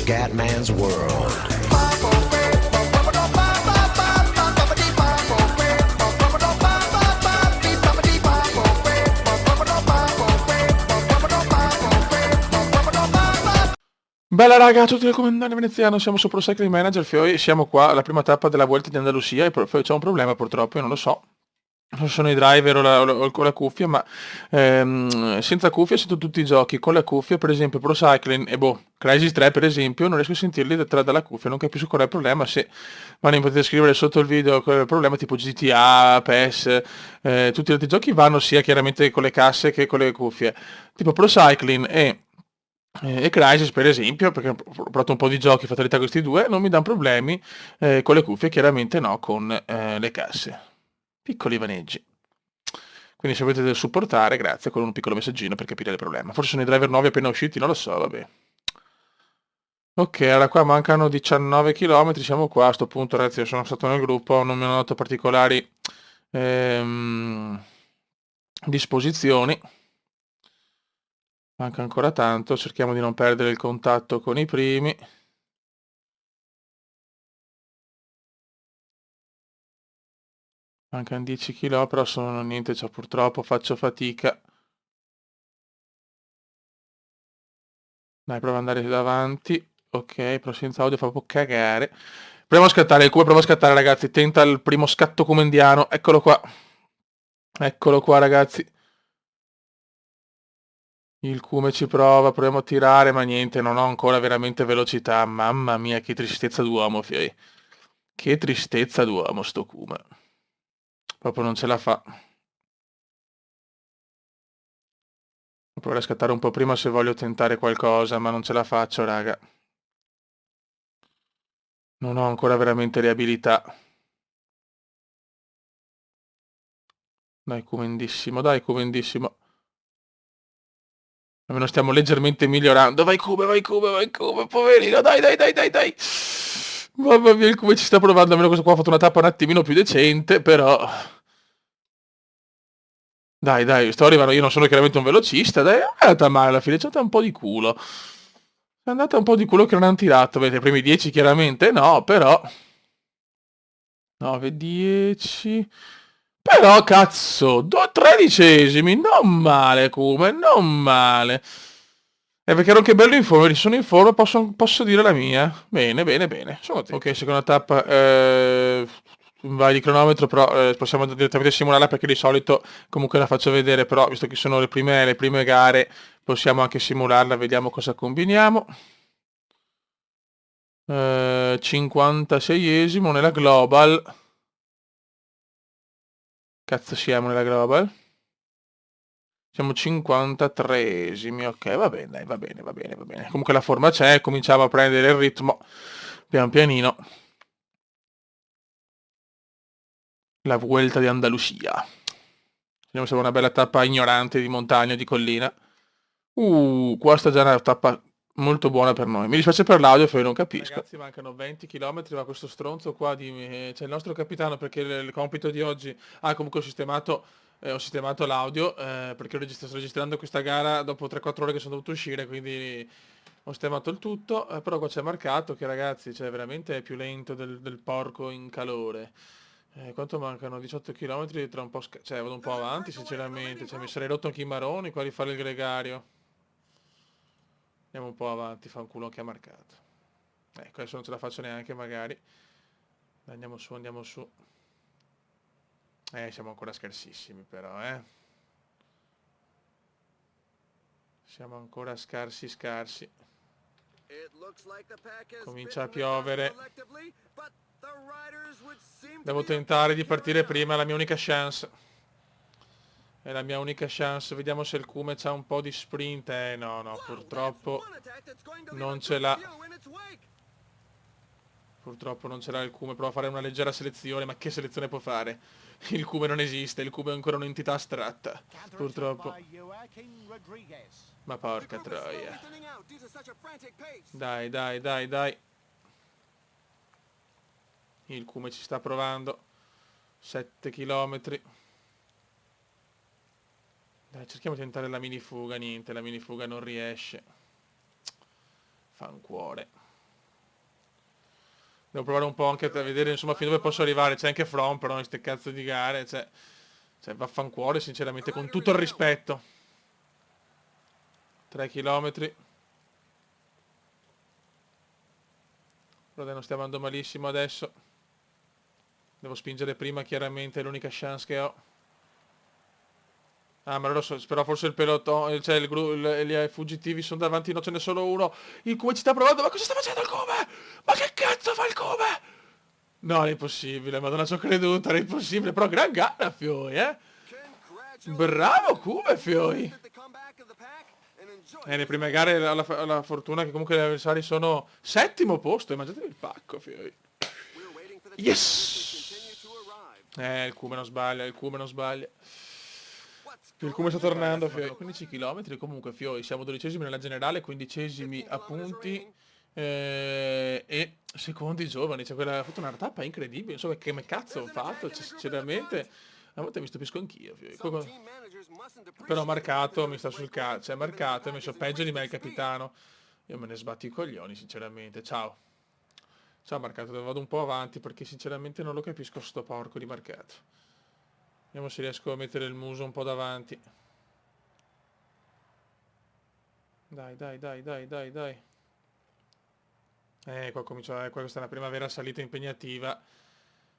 Scatman's World. Bella raga, tutti del comandante veneziano, siamo su Pro Cycling Manager, Fioi, siamo qua alla prima tappa della Vuelta di Andalusia e c'è un problema purtroppo, io non lo so. Non sono i driver o con la cuffia, ma senza cuffia sento tutti i giochi, con la cuffia per esempio Pro Cycling e Crysis 3 per esempio, non riesco a sentirli dalla cuffia, non capisco qual è il problema, se magari potete scrivere sotto il video qual è il problema, tipo GTA, PES, tutti gli altri giochi vanno sia chiaramente con le casse che con le cuffie, tipo Pro Cycling e Crysis per esempio, perché ho provato un po' di giochi, fatalità questi due, non mi danno problemi, con le cuffie chiaramente no, con le casse. Piccoli vaneggi. Quindi se volete supportare, grazie, con un piccolo messaggino per capire il problema. Forse sono i driver nuovi appena usciti, non lo so, vabbè. Ok, allora qua mancano 19 km, siamo qua a sto punto, ragazzi, io sono stato nel gruppo, non mi hanno dato particolari disposizioni. Manca ancora tanto, cerchiamo di non perdere il contatto con i primi. Mancano 10 km, però sono niente, cioè, purtroppo faccio fatica. Dai, prova ad andare davanti. Ok, però senza audio fa un po' cagare. Proviamo a scattare, il cubo prova a scattare ragazzi. Tenta il primo scatto comendiano. Eccolo qua. Eccolo qua ragazzi. Il cume ci prova, proviamo a tirare, ma niente, non ho ancora veramente velocità. Mamma mia, che tristezza d'uomo, fioi. Che tristezza d'uomo sto cume. Proprio non ce la fa. Proverò a scattare un po' prima se voglio tentare qualcosa, ma non ce la faccio, raga. Non ho ancora veramente le abilità. Dai, cumendissimo, dai, cumendissimo. Almeno stiamo leggermente migliorando. Vai Cube, vai Cube, vai Cube, poverino, dai, dai, dai, dai, dai. Mamma mia, il Cube ci sta provando, almeno questo qua ha fatto una tappa un attimino più decente, però... Dai, dai, sto arrivando, io non sono chiaramente un velocista, dai, è andata male alla fine, c'è andata un po' di culo. È andata un po' di culo che non hanno tirato, vedete, i primi 10 chiaramente no, però... 9, 10... Però, cazzo, 13esimi, non male, Come, non male. Perché ero anche bello in forma, sono in forma, posso dire la mia. Bene, bene, bene. Ok, seconda tappa, vai di cronometro, però possiamo direttamente simularla perché di solito comunque la faccio vedere, però visto che sono le prime gare, possiamo anche simularla, vediamo cosa combiniamo. 56esimo nella global. Cazzo siamo nella global? Siamo 53esimi, ok, va bene, dai, va bene, va bene, va bene. Comunque la forma c'è, cominciamo a prendere il ritmo, pian pianino. La Vuelta di Andalusia. Vediamo se è una bella tappa ignorante di montagna, di collina. Qua sta già una tappa molto buona per noi. Mi dispiace per l'audio, poi non capisco. Ragazzi, mancano 20 km, ma questo stronzo qua c'è il nostro capitano perché il compito di oggi... Ah, comunque ho sistemato l'audio perché sto registrando questa gara dopo 3-4 ore che sono dovuto uscire, quindi ho sistemato il tutto, però qua c'è marcato che ragazzi, cioè veramente è più lento del porco in calore. Quanto mancano? 18 km, tra un po', cioè vado un po' avanti sinceramente, cioè mi sarei rotto anche i maroni qua di fare il gregario. Andiamo un po' avanti, fa un culo che ha marcato. Ecco, adesso non ce la faccio neanche magari. Dai, andiamo su, andiamo su. Siamo ancora scarsissimi però, Siamo ancora scarsi scarsi. Comincia a piovere. Devo tentare di partire prima, è la mia unica chance. È la mia unica chance, vediamo se il Cume c'ha un po' di sprint. No, no, purtroppo non ce l'ha. Purtroppo non ce l'ha il Cume, prova a fare una leggera selezione, ma che selezione può fare? Il Cume non esiste, il Cume è ancora un'entità astratta. Purtroppo. Ma porca troia. Dai, dai, dai, dai. Il Cume ci sta provando. 7 km. Dai, cerchiamo di tentare la minifuga, niente, la minifuga non riesce. Fa un cuore. Devo provare un po' anche a vedere insomma fin dove posso arrivare. C'è anche From però in queste cazzo di gare. Cioè vaffanculo sinceramente con tutto il rispetto. 3 km. Però dai, non stiamo andando malissimo adesso. Devo spingere prima, chiaramente, è l'unica chance che ho. Ah, ma allora però forse il pelotone, cioè gli fuggitivi sono davanti, non ce n'è solo uno. Il Come ci sta provando, ma cosa sta facendo il Come? Ma che cazzo fa il Come? No, è impossibile, madonna ci ho creduto, era impossibile, però gran gara, Fioi, eh? Bravo Come, Fioi! Nelle prime gare ho la fortuna che comunque gli avversari sono settimo posto, e mangiatevi il pacco, Fioi. Yes! Il Come non sbaglia, il Come non sbaglia. Il Come sta tornando, Fioi. 15 km, comunque, Fioi, siamo 12esimi nella generale, 15esimi a punti. E secondi giovani, cioè quella ha fatto una tappa incredibile, insomma che cazzo ho fatto, cioè, sinceramente a volte mi stupisco anch'io, però marcato mi sta sul cazzo, cioè marcato e mi messo peggio di me il capitano, io me ne sbatti i coglioni sinceramente, ciao, ciao marcato, vado un po' avanti perché sinceramente non lo capisco sto porco di marcato, vediamo se riesco a mettere il muso un po' davanti, dai dai dai dai dai dai. Qua comincia, questa è una primavera salita impegnativa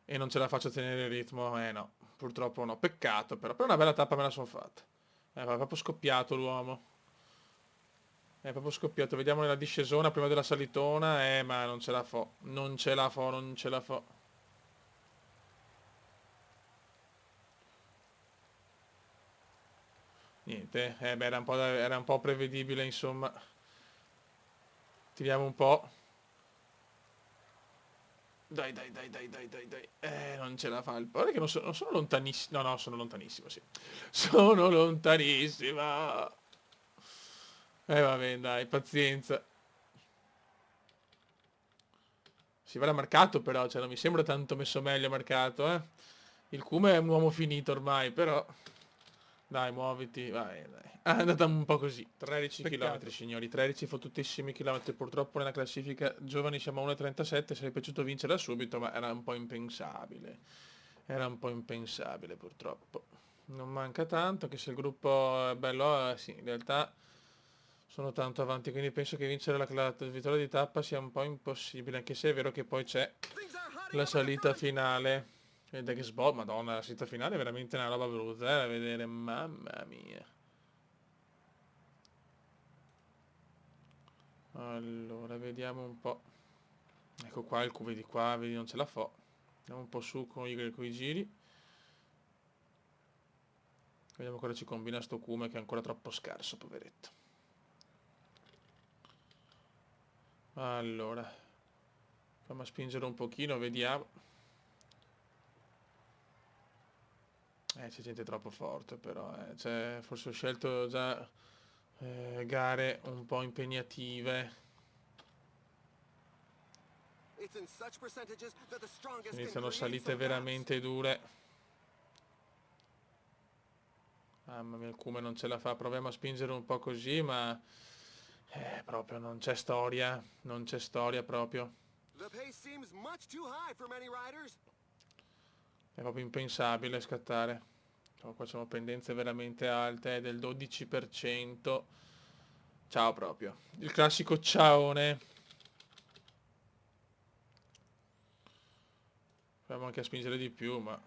e non ce la faccio a tenere il ritmo, no, purtroppo no, peccato però una bella tappa me la sono fatta. Va proprio scoppiato l'uomo, è proprio scoppiato, vediamo nella discesona prima della salitona, ma non ce la fo, non ce la fo, non ce la fo. Niente, beh, era un po' prevedibile, insomma. Tiriamo un po'. Dai, dai, dai, dai, dai, dai, dai. Non ce la fa il... Guarda che non sono lontanissimo. No, no, sono lontanissimo, sì. Sono lontanissima. Vabbè, dai, pazienza. Si va da marcato però, cioè non mi sembra tanto messo meglio marcato, eh. Il Cume è un uomo finito ormai, però... Dai, muoviti, vai, dai. Ah, è andata un po' così. 13 km, signori, 13 fottutissimi chilometri. Purtroppo nella classifica giovani siamo a 1,37, sarebbe piaciuto vincere subito, ma era un po' impensabile. Era un po' impensabile, purtroppo. Non manca tanto, che se il gruppo è bello, sì, in realtà sono tanto avanti, quindi penso che vincere la vittoria di tappa sia un po' impossibile, anche se è vero che poi c'è la salita finale. Ed è che madonna, la salita finale è veramente una roba brutta, da vedere, mamma mia. Allora, vediamo un po'. Ecco qua il Q, vedi qua, vedi non ce la fa. Andiamo un po' su con i giri. Vediamo cosa ci combina sto Cume che è ancora troppo scarso, poveretto. Allora, fammi spingere un pochino, vediamo. C'è gente troppo forte però, cioè, forse ho scelto già gare un po' impegnative. Iniziano salite veramente dure. Mamma mia, il Cume non ce la fa, proviamo a spingere un po' così, ma proprio non c'è storia, non c'è storia proprio. È proprio impensabile scattare. Qua c'è pendenze veramente alte, del 12%. Ciao proprio. Il classico ciaone. Proviamo anche a spingere di più, ma...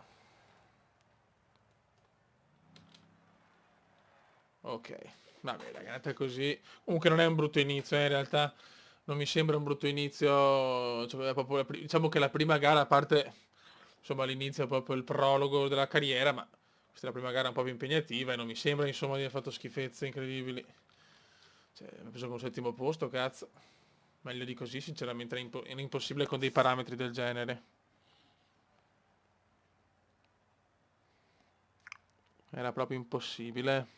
Ok, vabbè, la gara è così. Comunque non è un brutto inizio, in realtà non mi sembra un brutto inizio. Cioè, è proprio diciamo che la prima gara, a parte insomma l'inizio è proprio il prologo della carriera, ma questa è la prima gara un po' più impegnativa e non mi sembra insomma di aver fatto schifezze incredibili. Cioè, mi ha preso con un settimo posto, cazzo. Meglio di così, sinceramente, è impossibile con dei parametri del genere. Era proprio impossibile.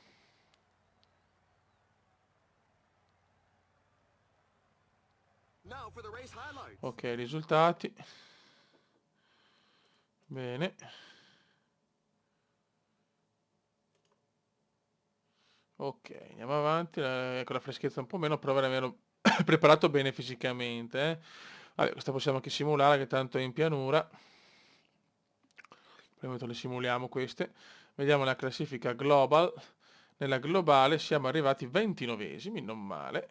Ok, risultati. Bene. Ok, andiamo avanti. Con la freschezza un po' meno, però averlo preparato bene fisicamente. Vabbè, questa possiamo anche simulare, che tanto è in pianura. Prima le simuliamo queste. Vediamo la classifica global. Nella globale siamo arrivati 29esimi, non male.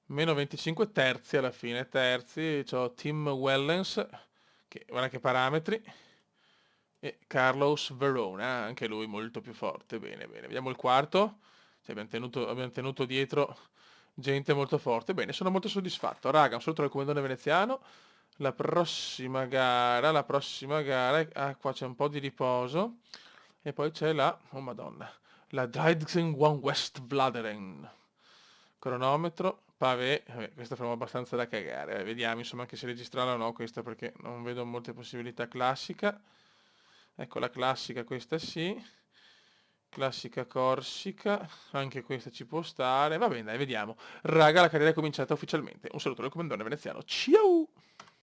Meno 25 terzi alla fine. Terzi, c'ho Tim Wellens, che guarda che parametri. E Carlos Verona, anche lui molto più forte. Bene, bene. Vediamo il quarto. Cioè, abbiamo tenuto dietro gente molto forte. Bene, sono molto soddisfatto. Raga, un saluto dal comandante veneziano. La prossima gara, qua c'è un po' di riposo. E poi c'è oh madonna, la Dreidzing One West Vladeren. Cronometro, pavé, vabbè, questa fa abbastanza da cagare. Vediamo insomma anche se registrarla o no questa, perché non vedo molte possibilità. Classica, ecco la classica, questa sì. Classica Corsica, anche questa ci può stare. Va bene, dai, vediamo. Raga, la carriera è cominciata ufficialmente. Un saluto dal comandante veneziano. Ciao!